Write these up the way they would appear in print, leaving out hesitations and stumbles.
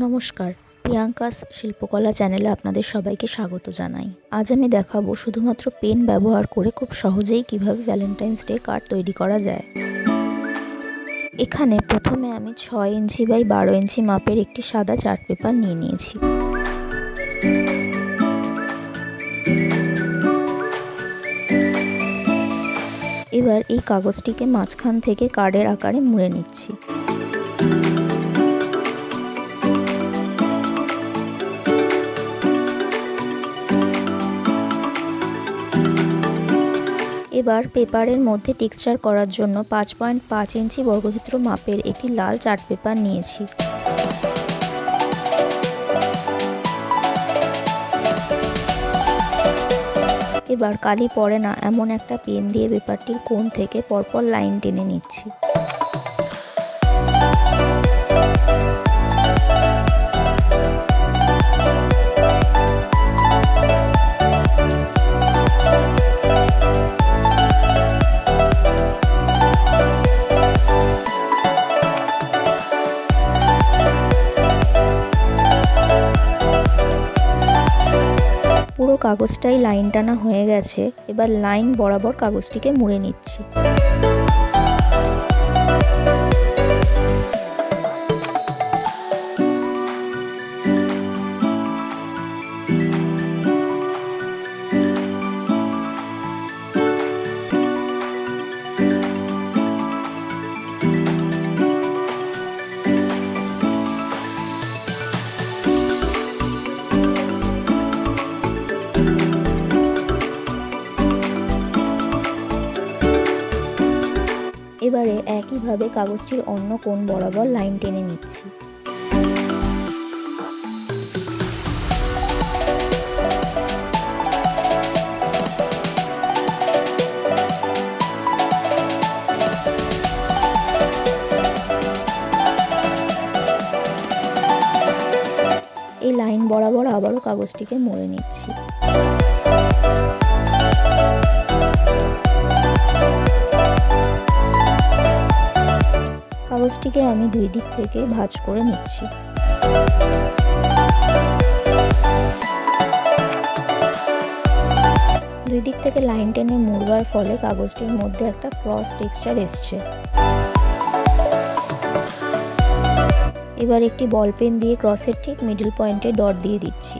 নমস্কার, প্রিয়াঙ্কাস শিল্পকলা চ্যানেলে আপনাদের সবাইকে স্বাগত জানাই। আজ আমি দেখাবো শুধুমাত্র পেন ব্যবহার করে খুব সহজেই কিভাবে ভ্যালেন্টাইন্স ডে কার্ড তৈরি করা যায়। এখানে প্রথমে আমি 6 ইঞ্চি বাই 12 ইঞ্চি মাপের একটি সাদা চার্ট পেপার নিয়ে নিয়েছি। এবার এই কাগজটিকে মাঝখান থেকে কার্ডের আকারে মুড়ে নিচ্ছি। এবার পেপারের মধ্যে টেক্সচার করার জন্য 5.5 ইঞ্চি বর্গক্ষেত্র মাপের একটি লাল চার্ট পেপার নিয়েছি। এবার কালি পড়ে না এমন একটা পেন দিয়ে পেপারটির কোণ থেকে পরপর লাইন টেনে নিচ্ছি। পুরো কাগজটাই লাইন টানা হয়ে গেছে। এবার লাইন বরাবর কাগজটিকে মুড়ে নিচ্ছি। এবারে একইভাবে কাগজটির অন্য কোণ বরাবর লাইন টেনে নিচ্ছি। এই লাইন বরাবর আবারও কাগজটিকে মুড়ে নিচ্ছি। কাগজটিকে আমি দুই দিক থেকে ভাঁজ করে নিচ্ছি। দুই দিক থেকে লাইন টেনে মুড়বার ফলে কাগজটির মধ্যে একটা ক্রস টেক্সচার এসছে। এবার একটি বল পেন দিয়ে ক্রসের ঠিক মিডল পয়েন্টে ডট দিয়ে দিচ্ছি।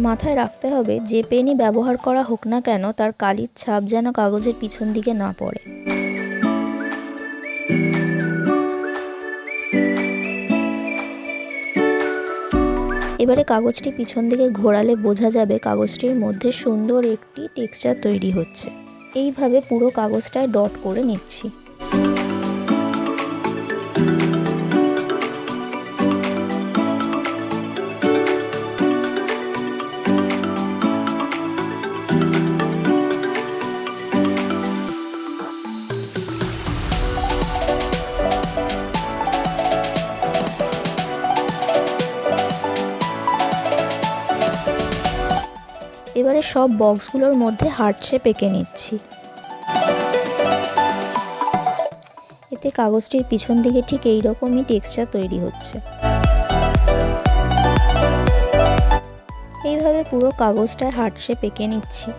মাথায় রাখতে হবে যে পেনই ব্যবহার করা হোক না কেন তার কালির ছাপ যেন কাগজের পিছন দিকে না পড়ে। এবারে কাগজটি পিছন দিকে ঘোরালে বোঝা যাবে কাগজটির মধ্যে সুন্দর একটি টেক্সচার তৈরি হচ্ছে। এইভাবে পুরো কাগজটায় ডট করে নিচ্ছি। এবারে সব বক্সগুলোর মধ্যে হার্ট শেপ এঁকে নিচ্ছি। এতে কাগজটির পিছন দিকে ঠিক এইরকমই টেক্সচার তৈরি হচ্ছে। এইভাবে পুরো কাগজটায় হার্ট শেপ এঁকে নিচ্ছি।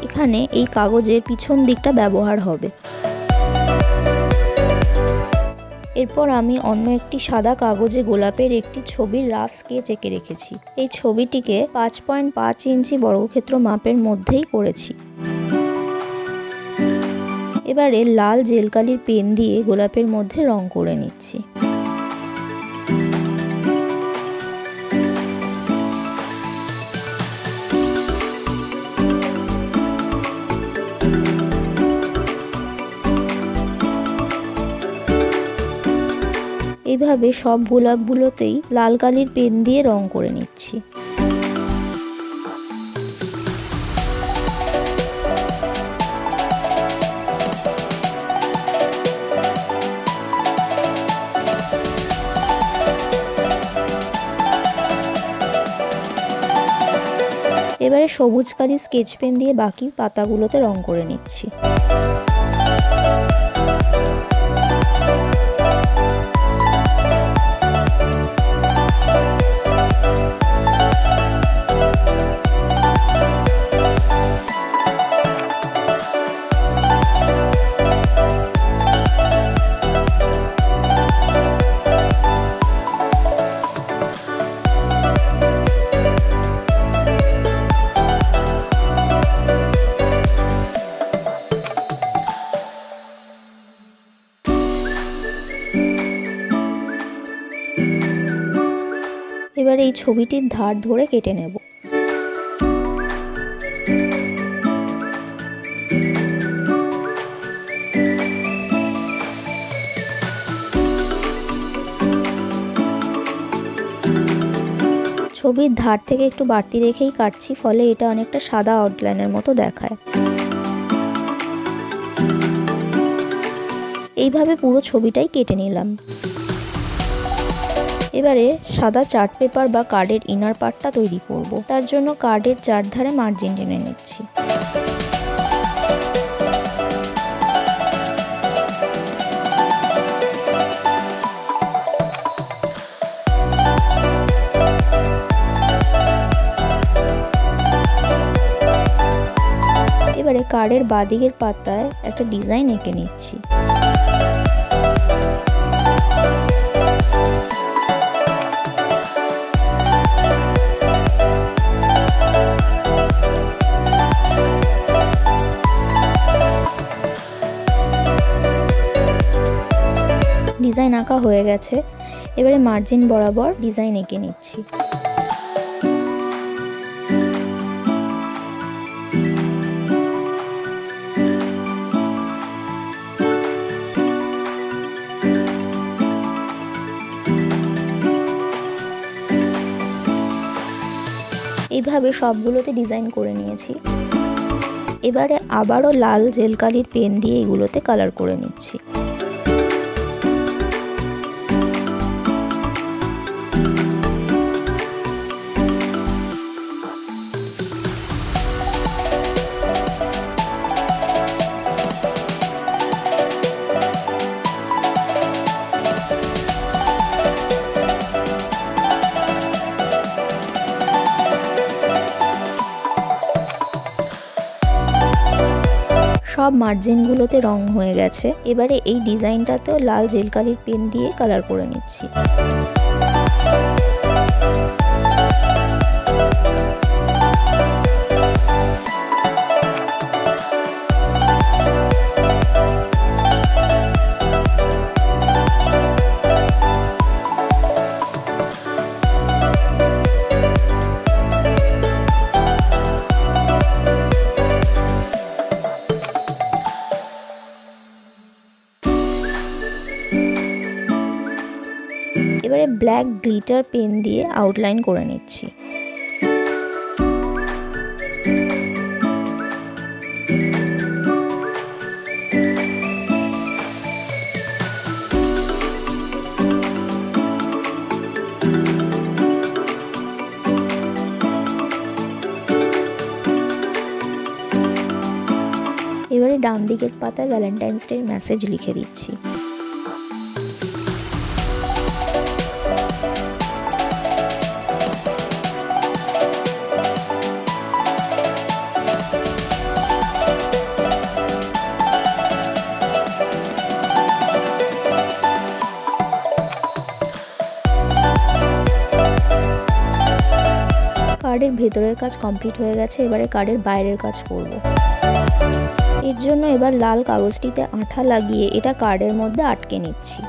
এখানে এই কাগজের পিছন দিকটা ব্যবহার হবে। এরপর আমি অন্য একটি সাদা কাগজে গোলাপের একটি ছবির রাফ স্কেচ এঁকে রেখেছি। এই ছবিটিকে 5.5 ইঞ্চি বর্গক্ষেত্র মাপের মধ্যেই করেছি। এবারে লাল জেল কালির পেন দিয়ে গোলাপের মধ্যে রং করে নিচ্ছি। এইভাবে সব গোলাপগুলোতেই লাল কালির পেন দিয়ে রং করে নিচ্ছি। এবারে সবুজ কালি স্কেচ পেন দিয়ে বাকি পাতাগুলোতে রং করে নিচ্ছি। এবার এই ছবিটির ধার ধরে কেটে নেব। ছবির ধার থেকে একটু বাড়তি রেখেই কাটছি, ফলে এটা অনেকটা সাদা আউটলাইনের মতো দেখায়। এইভাবে পুরো ছবিটাই কেটে নিলাম। এবারে সাদা চার্ট পেপার বা কার্ডের ইনার পার্টটা তৈরি করব। তার জন্য কার্ডের চারধারে মার্জিন টেনে নিচ্ছি। এবারে কার্ডের বাঁদিকের পাতায় একটা ডিজাইন এঁকে নিচ্ছি। ডিজাইন আঁকা হয়ে গেছে। এবারে মার্জিন বরাবর ডিজাইন এঁকে নিচ্ছি। এইভাবে সবগুলোতে ডিজাইন করে নিয়েছি। এবারে আবারও লাল জেল কালির পেন দিয়ে এগুলোতে কালার করে নিচ্ছি। সব মার্জিনগুলোতে রং হয়ে গেছে। এবারে এই ডিজাইনটাতেও লাল জেল কালির পেন দিয়ে কালার করে নিচ্ছি। এবারে ব্ল্যাক গ্লিটার পেন দিয়ে আউটলাইন করে নিচ্ছি। এবারে ডান দিকের পাতায় ভ্যালেন্টাইন্স ডে মেসেজ লিখে দিচ্ছি। কার্ডের ভেতরের কাজ কমপ্লিট হয়ে গেছে। এবারে কার্ডের বাইরের কাজ করব। এর জন্য এবার লাল কাগজটিতে আঠা লাগিয়ে এটা কার্ডের মধ্যে আটকে নিচ্ছি।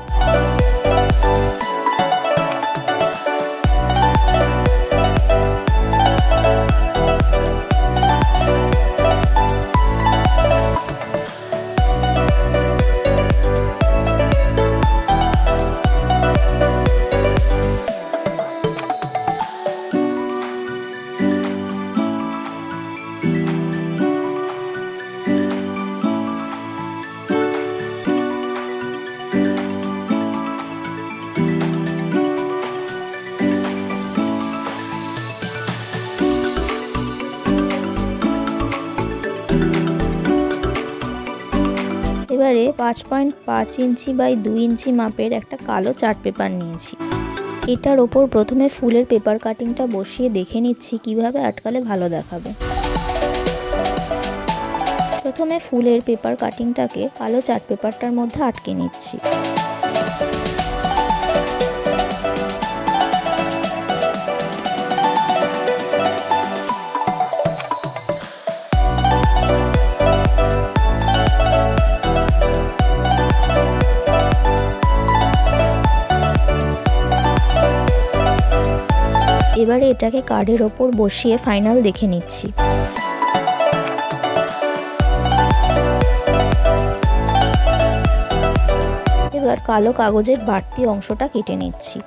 এবারে 5.5 ইঞ্চি বাই 2 ইঞ্চি মাপের একটা কালো চার্ট পেপার নিয়েছি। এটার ওপর প্রথমে ফুলের পেপার কাটিংটা বসিয়ে দেখে নিচ্ছি কিভাবে আটকালে ভালো দেখাবে। প্রথমে ফুলের পেপার কাটিংটাকে কালো চার্ট পেপারটার মধ্যে আটকে নিচ্ছি। এবারে এটাকে কার্ডের ওপর বসিয়ে ফাইনাল দেখে নিচ্ছি। এবার কালো কাগজের বাড়তি অংশটা কেটে নিচ্ছি।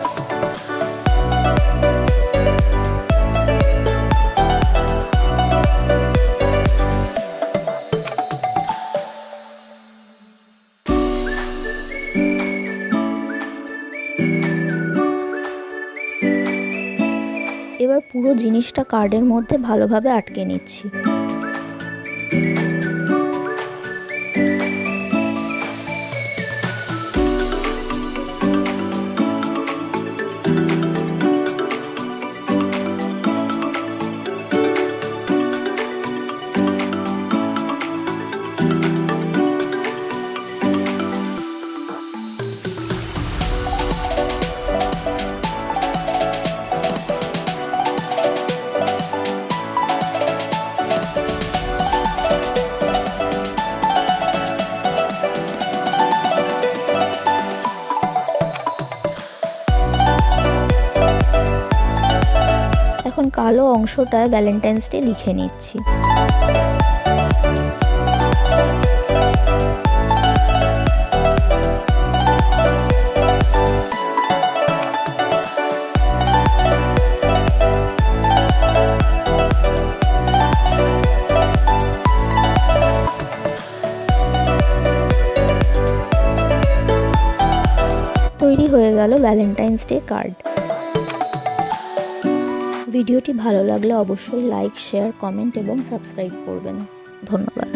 এবার পুরো জিনিসটা কার্ডের মধ্যে ভালোভাবে আটকে নিচ্ছি। এখন কালো অংশটায় ভ্যালেন্টাইন্স ডে লিখে নিচ্ছি। তৈরি হয়ে গেল ভ্যালেন্টাইন্স ডে কার্ড। ভিডিওটি ভালো লাগলে অবশ্যই লাইক, শেয়ার, কমেন্ট এবং সাবস্ক্রাইব করবেন। ধন্যবাদ।